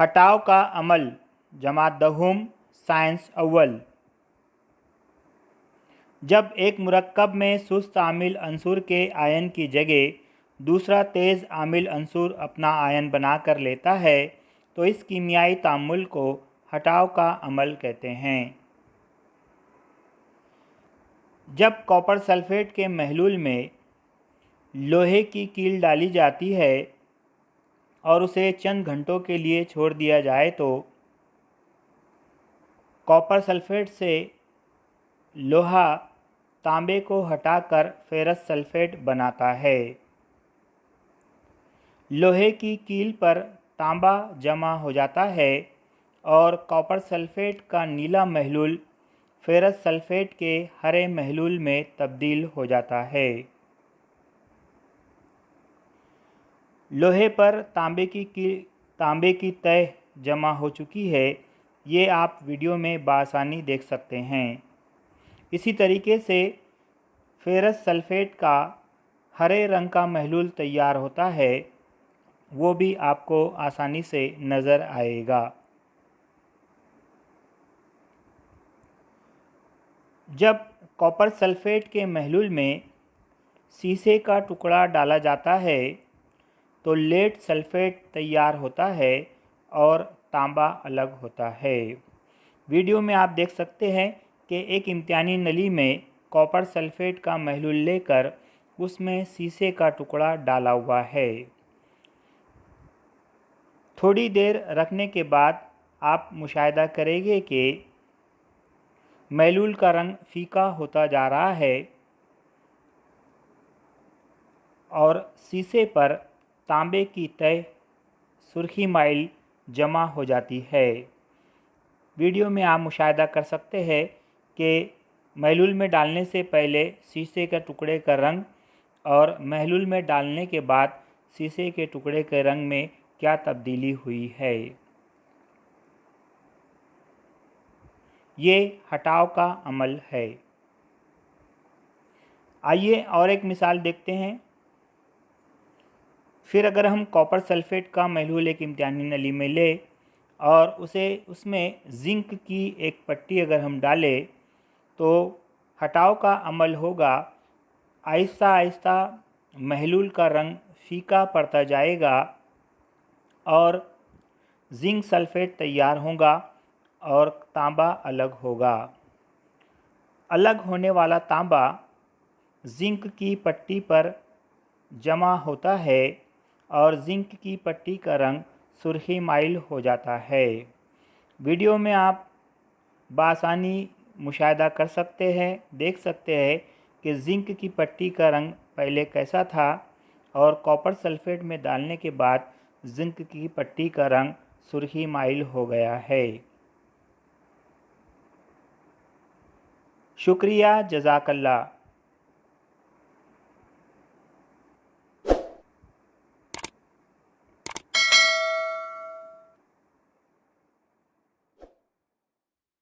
हटाव का अमल जमात दहुम साइंस अव्वल। जब एक मुरक्कब में सुस्त आमिल अंसुर के आयन की जगह दूसरा तेज़ आमिल अंसुर अपना आयन बनाकर लेता है तो इस कीमियाई तामुल को हटाव का अमल कहते हैं। जब कॉपर सल्फेट के महलूल में लोहे की कील डाली जाती है और उसे चंद घंटों के लिए छोड़ दिया जाए तो कॉपर सल्फेट से लोहा तांबे को हटाकर फेरस सल्फेट बनाता है। लोहे की कील पर तांबा जमा हो जाता है और कॉपर सल्फेट का नीला महलूल फेरस सल्फेट के हरे महलूल में तब्दील हो जाता है। लोहे पर तांबे की तह जमा हो चुकी है, ये आप वीडियो में बासानी देख सकते हैं। इसी तरीके से फेरस सल्फेट का हरे रंग का महलूल तैयार होता है, वो भी आपको आसानी से नज़र आएगा। जब कॉपर सल्फेट के महलूल में शीशे का टुकड़ा डाला जाता है तो लेड सल्फेट तैयार होता है और तांबा अलग होता है। वीडियो में आप देख सकते हैं कि एक इम्तिहानी नली में कॉपर सल्फेट का महलूल लेकर उसमें शीशे का टुकड़ा डाला हुआ है। थोड़ी देर रखने के बाद आप मुशाहिदा करेंगे कि महलूल का रंग फीका होता जा रहा है और शीशे पर तांबे की तह सुर्खी माइल जमा हो जाती है। वीडियो में आप मुशाहिदा कर सकते हैं कि महलूल में डालने से पहले शीशे के टुकड़े का रंग और महलूल में डालने के बाद शीशे के टुकड़े के रंग में क्या तब्दीली हुई है। ये हटाव का अमल है। आइए और एक मिसाल देखते हैं। फिर अगर हम कॉपर सल्फेट का महलूल एक इम्तिहानी नली में ले और उसमें जिंक की एक पट्टी अगर हम डालें तो हटाव का अमल होगा। आहिस्ता आहिस्ता महलूल का रंग फीका पड़ता जाएगा और जिंक सल्फेट तैयार होगा और तांबा अलग होगा। अलग होने वाला तांबा जिंक की पट्टी पर जमा होता है और जिंक की पट्टी का रंग सुर्खी माइल हो जाता है। वीडियो में आप बासानी मुशाहिदा कर सकते हैं, देख सकते हैं कि जिंक की पट्टी का रंग पहले कैसा था और कॉपर सल्फेट में डालने के बाद जिंक की पट्टी का रंग सुर्खी माइल हो गया है। शुक्रिया, जज़ाकल्लाह।